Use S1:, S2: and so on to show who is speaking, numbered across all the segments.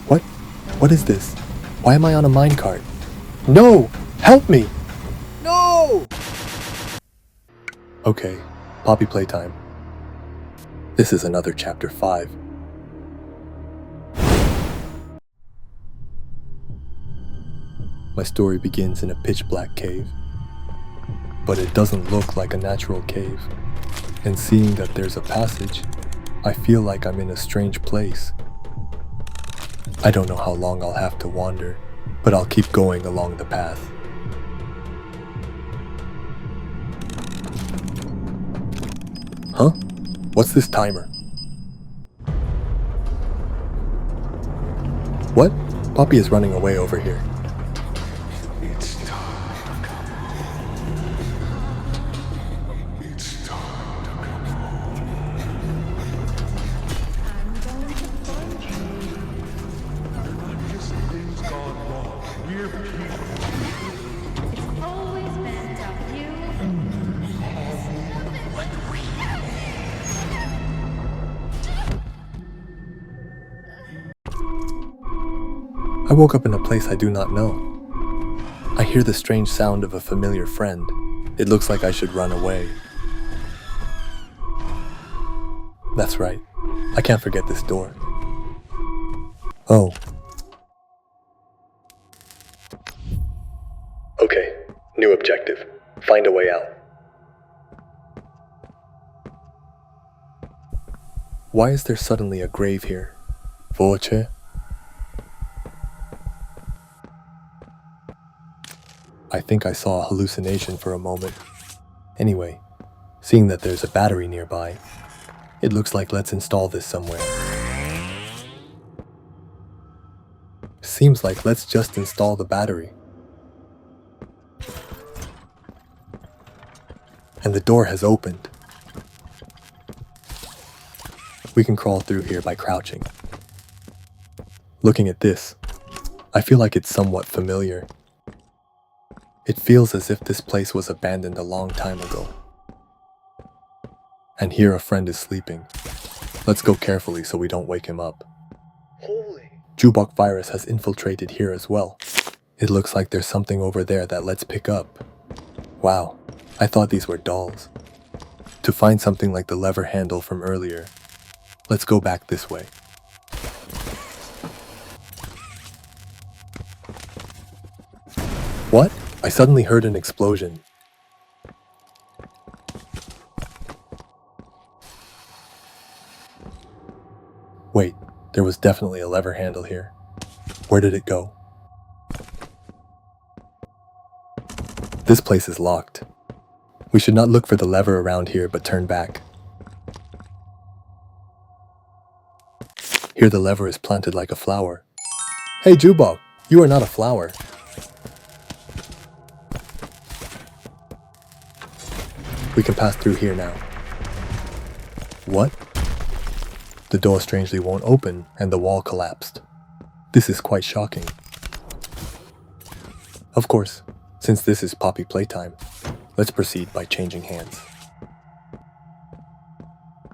S1: What? What is this? Why am I on a minecart? No! Help me!
S2: No!
S1: Okay, Poppy Playtime. This is another chapter 5. My story begins in a pitch-black cave. But it doesn't look like a natural cave. And seeing that there's a passage, I feel like I'm in a strange place. I don't know how long I'll have to wander, but I'll keep going along the path. Huh? What's this timer? What? Poppy is running away over here.
S3: It's time to come home. It's time to come home. Not just things gone wrong. We're people.
S4: It's always been about you.
S1: I woke up in a place I do not know. I hear the strange sound of a familiar friend. It looks like I should run away. That's right. I can't forget this door. Oh. Okay, new objective. Find a way out. Why is there suddenly a grave here? Voce? I think I saw a hallucination for a moment. Anyway, seeing that there's a battery nearby, it looks like let's install this somewhere. Seems like let's just install the battery. And the door has opened. We can crawl through here by crouching. Looking at this, I feel like it's somewhat familiar. It feels as if this place was abandoned a long time ago. And here a friend is sleeping. Let's go carefully so we don't wake him up.
S2: Holy.
S1: Jubok virus has infiltrated here as well. It looks like there's something over there that let's pick up. Wow, I thought these were dolls. To find something like the lever handle from earlier, let's go back this way. What? I suddenly heard an explosion. Wait, there was definitely a lever handle here. Where did it go? This place is locked. We should not look for the lever around here, but turn back. Here the lever is planted like a flower. Hey Jubok, you are not a flower. We can pass through here now. What? The door strangely won't open and the wall collapsed. This is quite shocking. Of course, since this is Poppy Playtime, let's proceed by changing hands.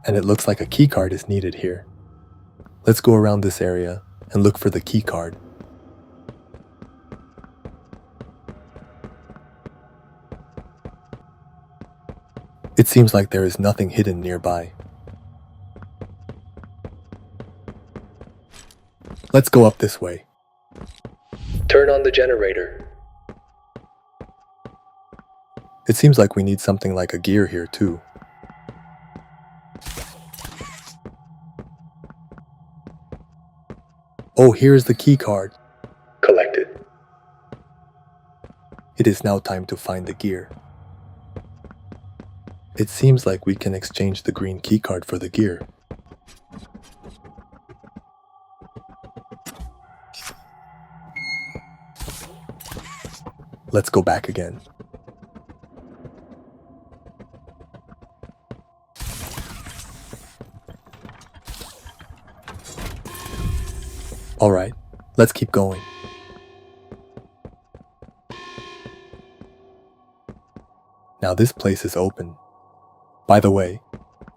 S1: And it looks like a keycard is needed here. Let's go around this area and look for the keycard. It seems like there is nothing hidden nearby. Let's go up this way. Turn on the generator. It seems like we need something like a gear here too. Oh, here's the key card. Collected. It is now time to find the gear. It seems like we can exchange the green keycard for the gear. Let's go back again. Alright, let's keep going. Now this place is open. By the way,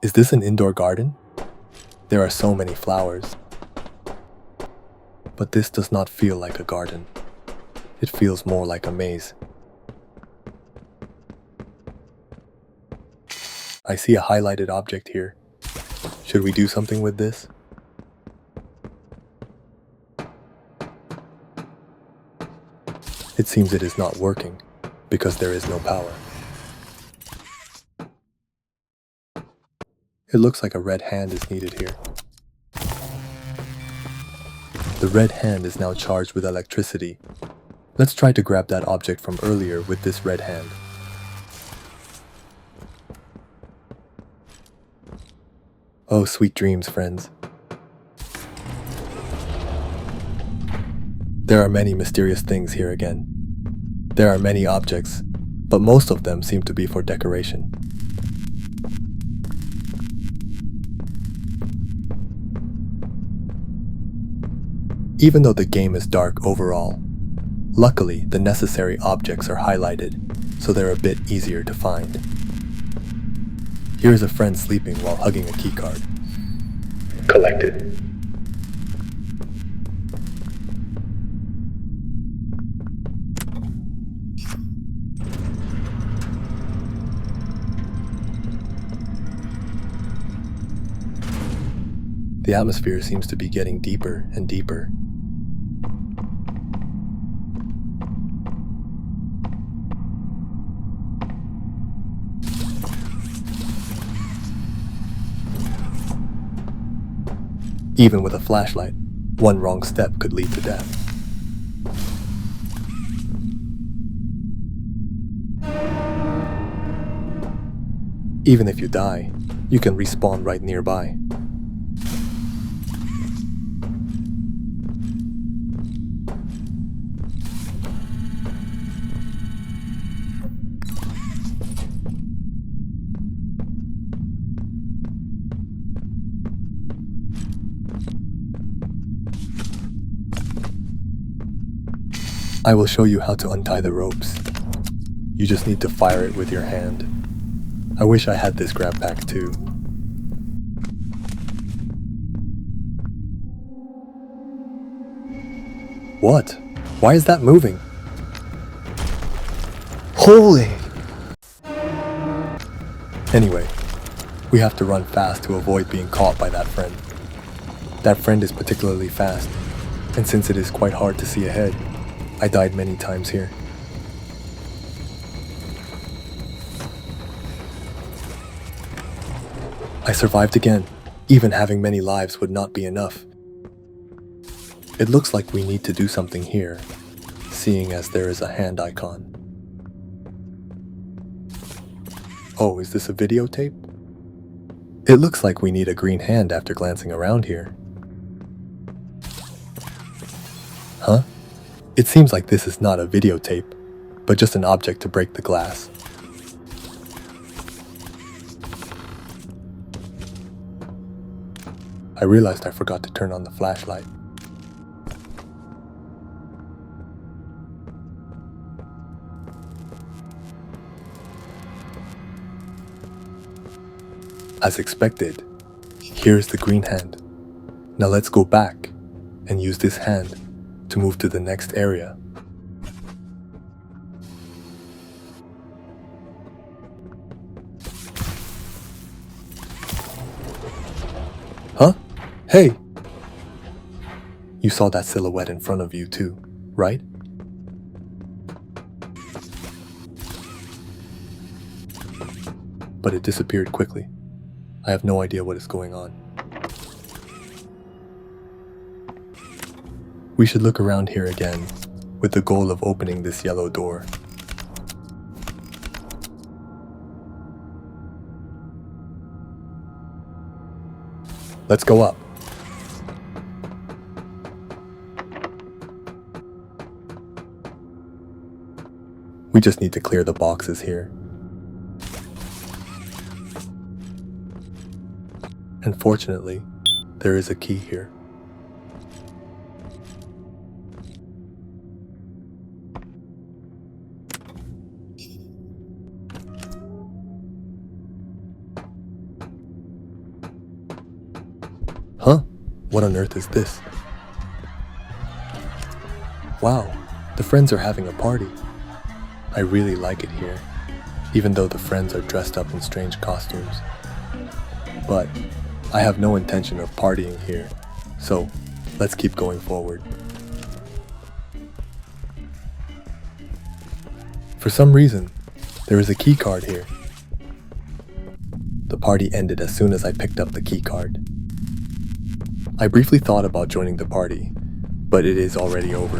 S1: is this an indoor garden? There are so many flowers. But this does not feel like a garden. It feels more like a maze. I see a highlighted object here. Should we do something with this? It seems it is not working because there is no power. It looks like a red hand is needed here. The red hand is now charged with electricity. Let's try to grab that object from earlier with this red hand. Oh, sweet dreams, friends. There are many mysterious things here again. There are many objects, but most of them seem to be for decoration. Even though the game is dark overall, luckily the necessary objects are highlighted, so they're a bit easier to find. Here is a friend sleeping while hugging a keycard. Collected. The atmosphere seems to be getting deeper and deeper. Even with a flashlight, one wrong step could lead to death. Even if you die, you can respawn right nearby. I will show you how to untie the ropes. You just need to fire it with your hand. I wish I had this grab pack too. What? Why is that moving?
S2: Holy!
S1: Anyway, we have to run fast to avoid being caught by that friend. That friend is particularly fast, and since it is quite hard to see ahead, I died many times here. I survived again. Even having many lives would not be enough. It looks like we need to do something here, seeing as there is a hand icon. Oh, is this a videotape? It looks like we need a green hand after glancing around here. Huh? It seems like this is not a videotape, but just an object to break the glass. I realized I forgot to turn on the flashlight. As expected, here's the green hand. Now let's go back and use this hand to move to the next area. Huh? Hey! You saw that silhouette in front of you too, right? But it disappeared quickly. I have no idea what is going on. We should look around here again, with the goal of opening this yellow door. Let's go up. We just need to clear the boxes here. And fortunately, there is a key here. Huh? What on earth is this? Wow, the friends are having a party. I really like it here, even though the friends are dressed up in strange costumes. But I have no intention of partying here, so let's keep going forward. For some reason, there is a key card here. The party ended as soon as I picked up the key card. I briefly thought about joining the party, but it is already over.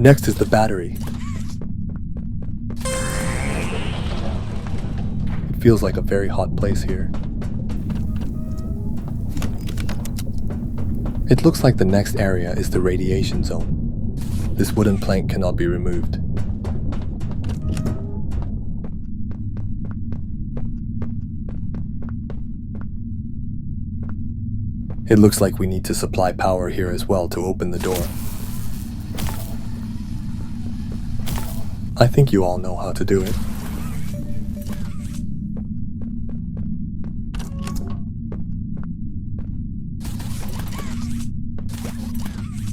S1: Next is the battery. It feels like a very hot place here. It looks like the next area is the radiation zone. This wooden plank cannot be removed. It looks like we need to supply power here as well to open the door. I think you all know how to do it.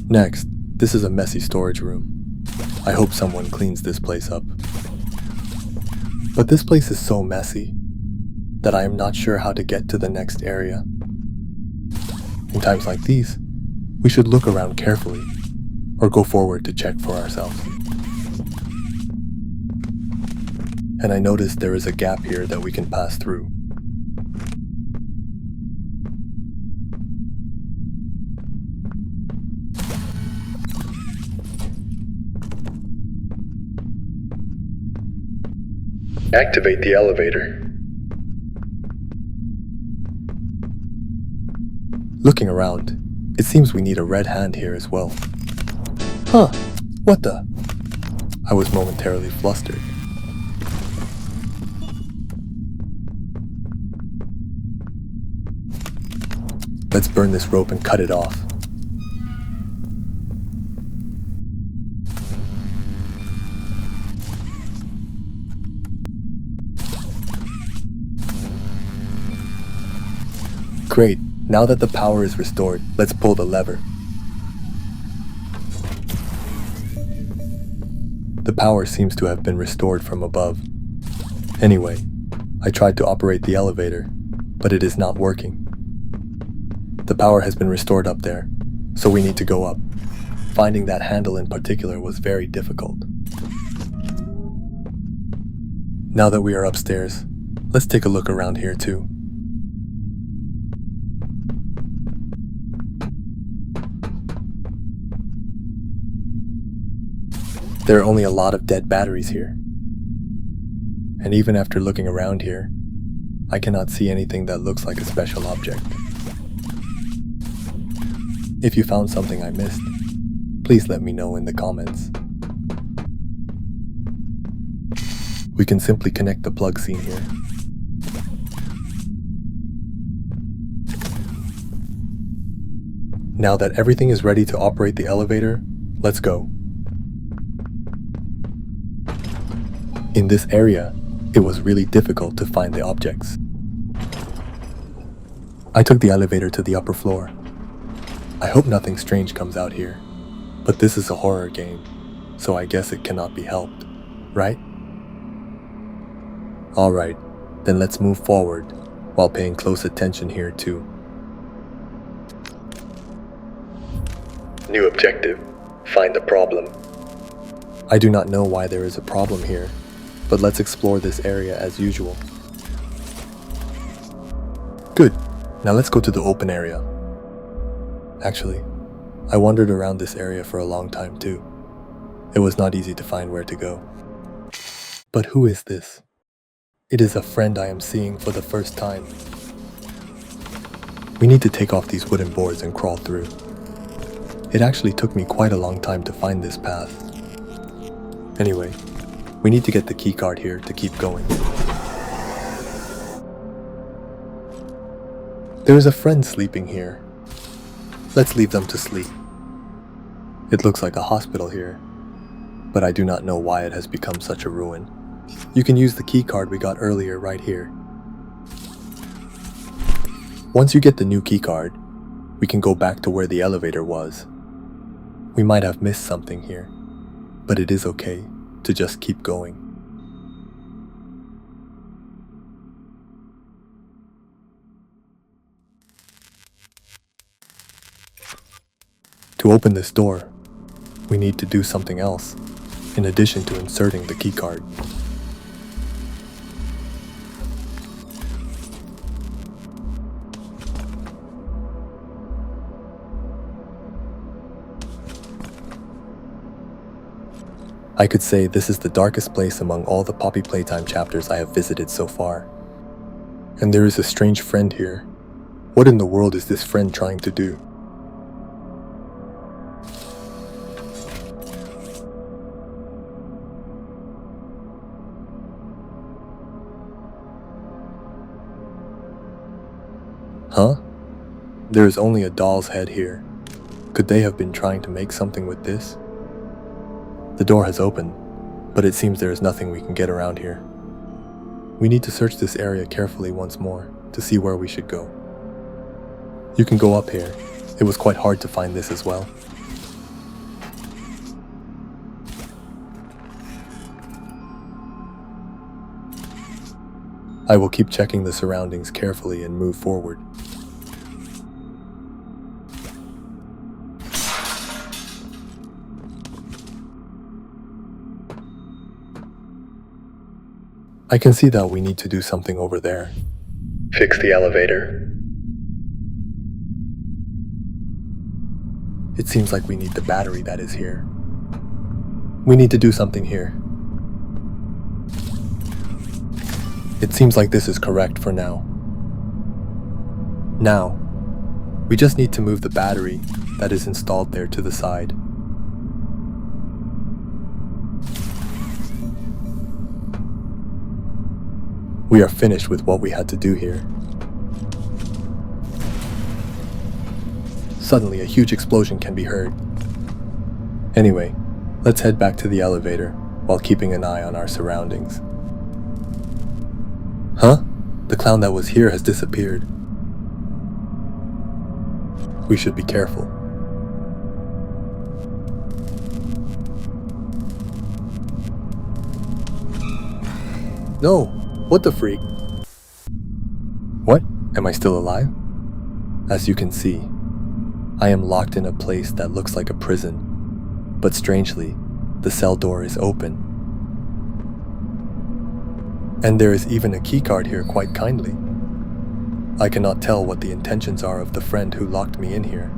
S1: Next, this is a messy storage room. I hope someone cleans this place up. But this place is so messy that I am not sure how to get to the next area. In times like these, we should look around carefully or go forward to check for ourselves. And I noticed there is a gap here that we can pass through. Activate the elevator. Looking around, it seems we need a red hand here as well. Huh, what the? I was momentarily flustered. Let's burn this rope and cut it off. Great, now that the power is restored, let's pull the lever. The power seems to have been restored from above. Anyway, I tried to operate the elevator, but it is not working. The power has been restored up there, so we need to go up. Finding that handle in particular was very difficult. Now that we are upstairs, let's take a look around here too. There are only a lot of dead batteries here. And even after looking around here, I cannot see anything that looks like a special object. If you found something I missed, please let me know in the comments. We can simply connect the plug seen here. Now that everything is ready to operate the elevator, let's go. In this area, it was really difficult to find the objects. I took the elevator to the upper floor. I hope nothing strange comes out here, but this is a horror game, so I guess it cannot be helped, right? Alright, then let's move forward while paying close attention here too. New objective, find the problem. I do not know why there is a problem here, but let's explore this area as usual. Good, now let's go to the open area. Actually, I wandered around this area for a long time too. It was not easy to find where to go. But who is this? It is a friend I am seeing for the first time. We need to take off these wooden boards and crawl through. It actually took me quite a long time to find this path. Anyway, we need to get the key card here to keep going. There is a friend sleeping here. Let's leave them to sleep. It looks like a hospital here, but I do not know why it has become such a ruin. You can use the key card we got earlier right here. Once you get the new key card, we can go back to where the elevator was. We might have missed something here, but it is okay to just keep going. To open this door, we need to do something else, in addition to inserting the keycard. I could say this is the darkest place among all the Poppy Playtime chapters I have visited so far. And there is a strange friend here. What in the world is this friend trying to do? Huh? There is only a doll's head here. Could they have been trying to make something with this? The door has opened, but it seems there is nothing we can get around here. We need to search this area carefully once more to see where we should go. You can go up here. It was quite hard to find this as well. I will keep checking the surroundings carefully and move forward. I can see that we need to do something over there. Fix the elevator. It seems like we need the battery that is here. We need to do something here. It seems like this is correct for now. Now, we just need to move the battery that is installed there to the side. We are finished with what we had to do here. Suddenly, a huge explosion can be heard. Anyway, let's head back to the elevator while keeping an eye on our surroundings. Huh? The clown that was here has disappeared. We should be careful. No! What the freak? What? Am I still alive? As you can see, I am locked in a place that looks like a prison, but strangely, the cell door is open. And there is even a keycard here quite kindly. I cannot tell what the intentions are of the friend who locked me in here.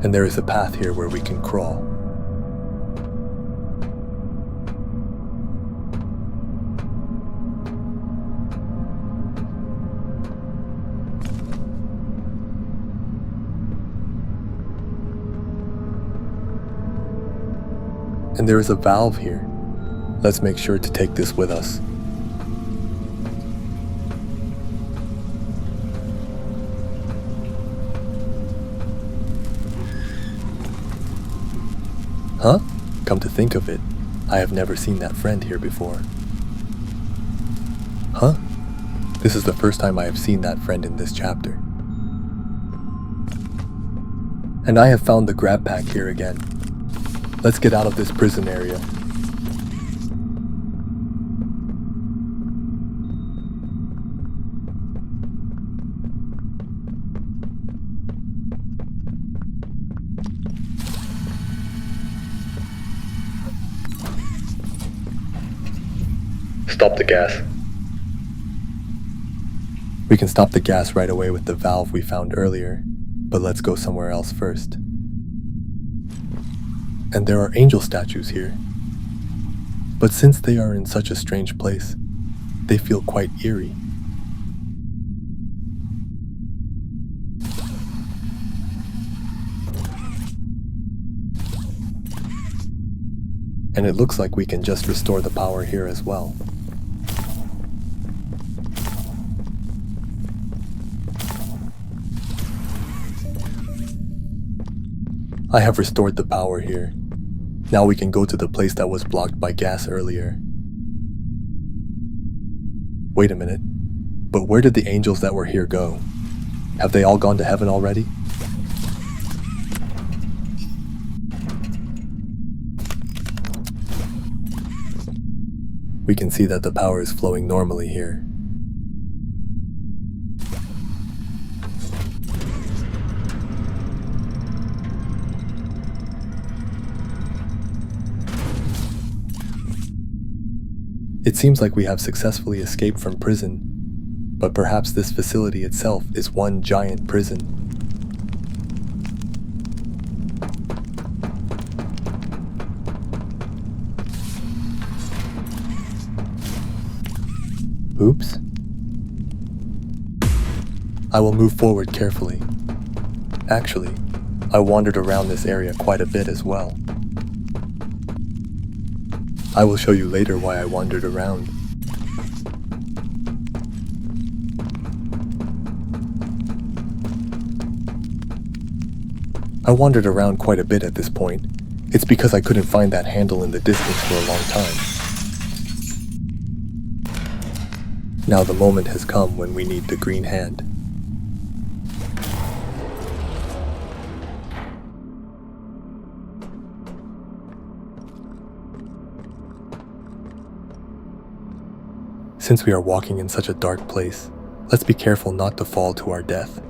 S1: And there is a path here where we can crawl. And there is a valve here. Let's make sure to take this with us. Huh? Come to think of it, I have never seen that friend here before. Huh? This is the first time I have seen that friend in this chapter. And I have found the grab pack here again. Let's get out of this prison area. Stop the gas. We can stop the gas right away with the valve we found earlier, but let's go somewhere else first. And there are angel statues here. But since they are in such a strange place, they feel quite eerie. And it looks like we can just restore the power here as well. I have restored the power here. Now we can go to the place that was blocked by gas earlier. Wait a minute, but where did the angels that were here go? Have they all gone to heaven already? We can see that the power is flowing normally here. It seems like we have successfully escaped from prison, but perhaps this facility itself is one giant prison. Oops. I will move forward carefully. Actually, I wandered around this area quite a bit as well. I will show you later why I wandered around. I wandered around quite a bit at this point. It's because I couldn't find that handle in the distance for a long time. Now the moment has come when we need the green hand. Since we are walking in such a dark place, let's be careful not to fall to our death.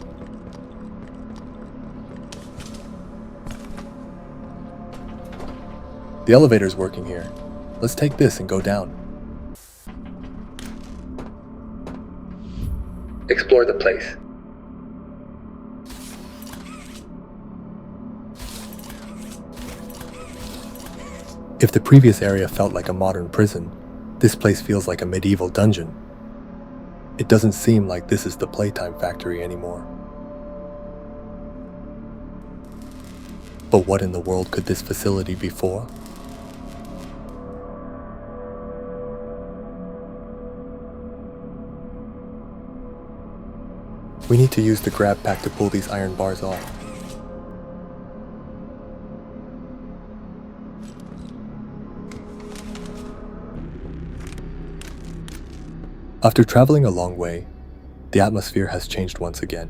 S1: The elevator's working here. Let's take this and go down. Explore the place. If the previous area felt like a modern prison, this place feels like a medieval dungeon. It doesn't seem like this is the Playtime factory anymore. But what in the world could this facility be for? We need to use the grab pack to pull these iron bars off. After traveling a long way, the atmosphere has changed once again.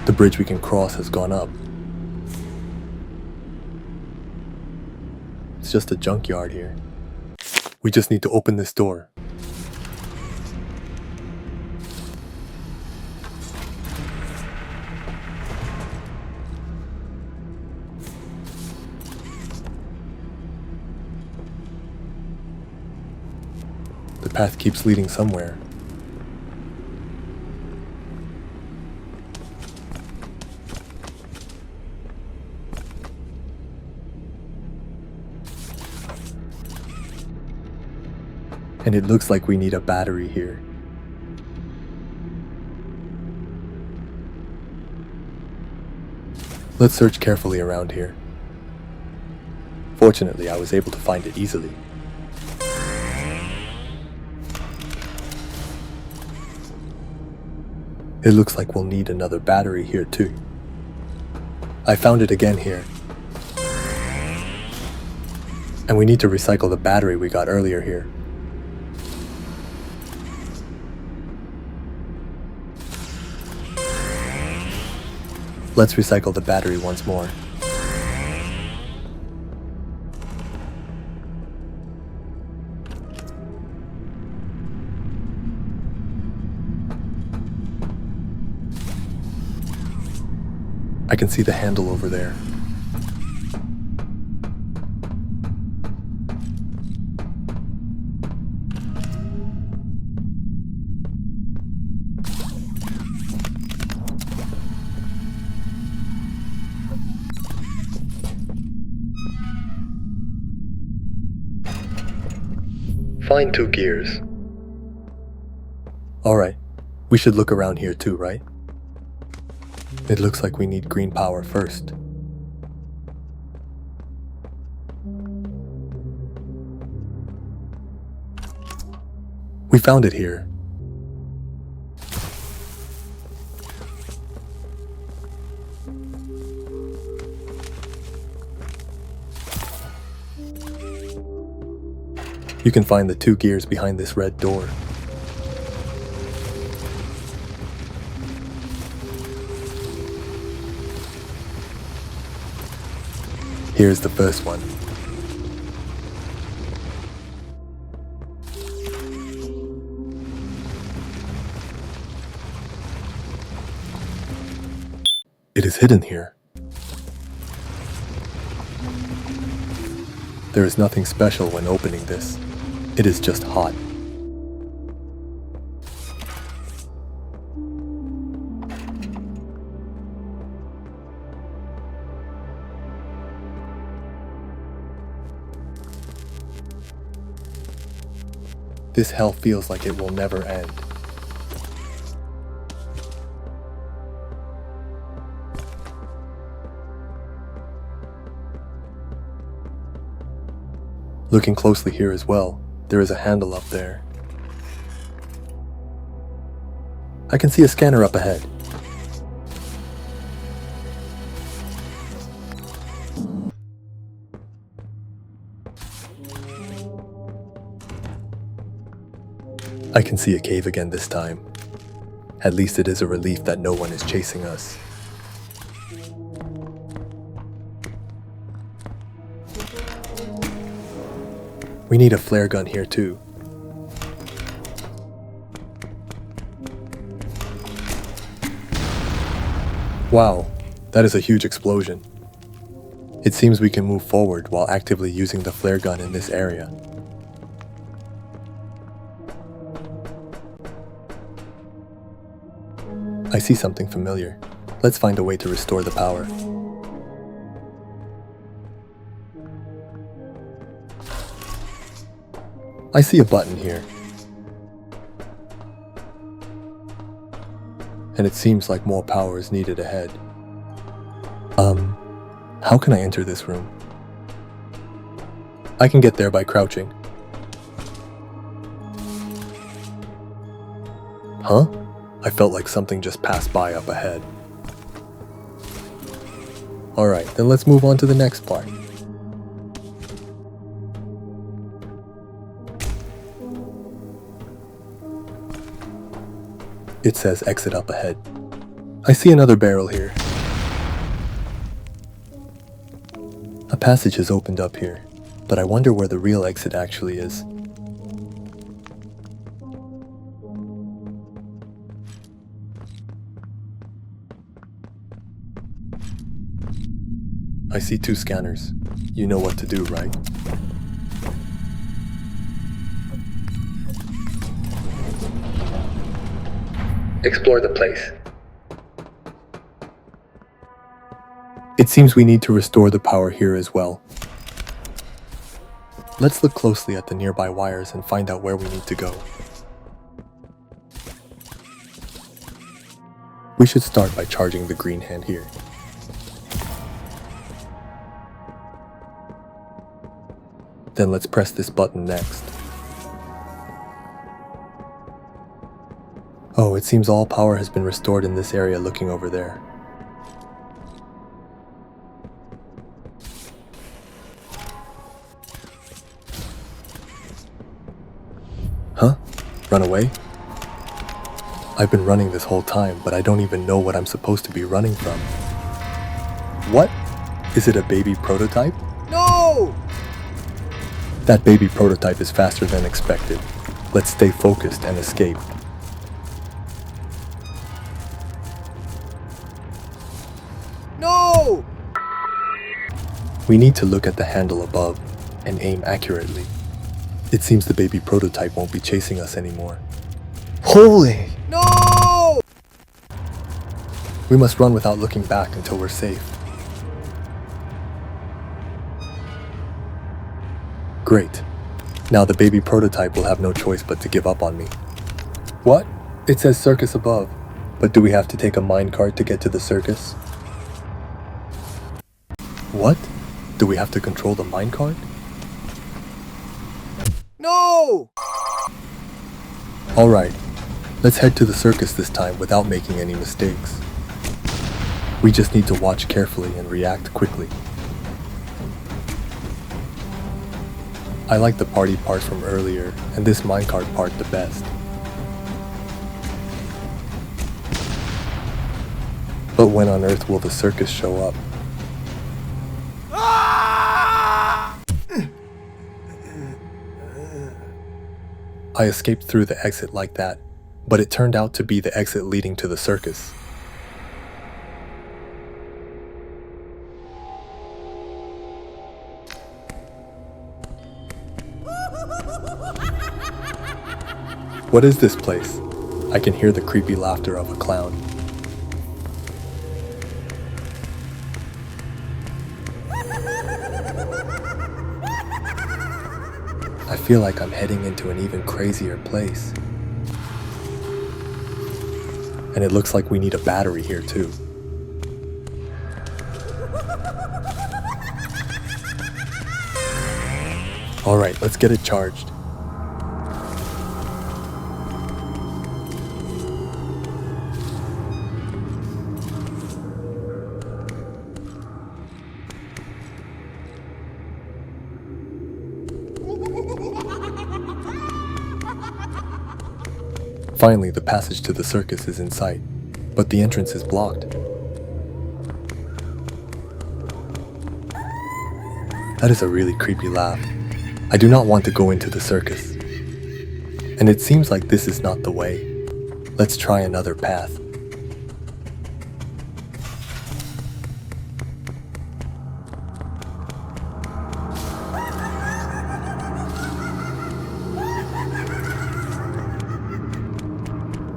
S1: The bridge we can cross has gone up. It's just a junkyard here. We just need to open this door. The path keeps leading somewhere. And it looks like we need a battery here. Let's search carefully around here. Fortunately, I was able to find it easily. It looks like we'll need another battery here too. I found it again here. And we need to recycle the battery we got earlier here. Let's recycle the battery once more. I can see the handle over there. Find 2 gears. Alright, we should look around here too, right? It looks like we need green power first. We found it here. You can find the 2 gears behind this red door. Here's the first one. It is hidden here. There is nothing special when opening this. It is just hot. This hell feels like it will never end. Looking closely here as well, there is a handle up there. I can see a scanner up ahead. I can see a cave again this time. At least it is a relief that no one is chasing us. We need a flare gun here too. Wow, that is a huge explosion. It seems we can move forward while actively using the flare gun in this area. I see something familiar. Let's find a way to restore the power. I see a button here. And it seems like more power is needed ahead. How can I enter this room? I can get there by crouching. Huh? I felt like something just passed by up ahead. Alright, then let's move on to the next part. It says exit up ahead. I see another barrel here. A passage has opened up here, but I wonder where the real exit actually is. I see 2 scanners. You know what to do, right? Explore the place. It seems we need to restore the power here as well. Let's look closely at the nearby wires and find out where we need to go. We should start by charging the green hand here. Then let's press this button next. Oh, it seems all power has been restored in this area looking over there. Huh? Run away? I've been running this whole time, but I don't even know what I'm supposed to be running from. What? Is it a baby prototype?
S2: No!
S1: That baby prototype is faster than expected. Let's stay focused and escape.
S2: No!
S1: We need to look at the handle above and aim accurately. It seems the baby prototype won't be chasing us anymore. Holy!
S2: No!
S1: We must run without looking back until we're safe. Great. Now the baby prototype will have no choice but to give up on me. What? It says circus above. But do we have to take a minecart to get to the circus? What? Do we have to control the minecart?
S2: No!
S1: Alright, let's head to the circus this time without making any mistakes. We just need to watch carefully and react quickly. I like the party part from earlier, and this minecart part the best. But when on Earth will the circus show up? I escaped through the exit like that, but it turned out to be the exit leading to the circus. What is this place? I can hear the creepy laughter of a clown. I feel like I'm heading into an even crazier place. And it looks like we need a battery here too. Alright, let's get it charged. Finally, the passage to the circus is in sight, but the entrance is blocked. That is a really creepy laugh. I do not want to go into the circus. And it seems like this is not the way. Let's try another path.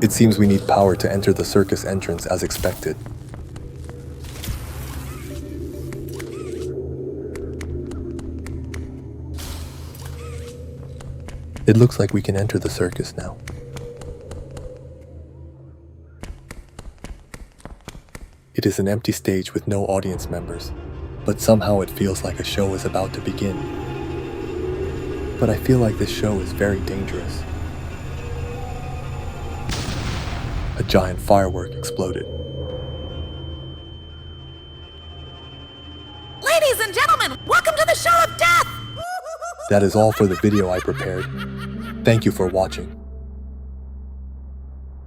S1: It seems we need power to enter the circus entrance as expected. It looks like we can enter the circus now. It is an empty stage with no audience members, but somehow it feels like a show is about to begin. But I feel like this show is very dangerous. A giant firework exploded.
S5: Ladies and gentlemen, welcome to the show of death!
S1: That is all for the video I prepared. Thank you for watching.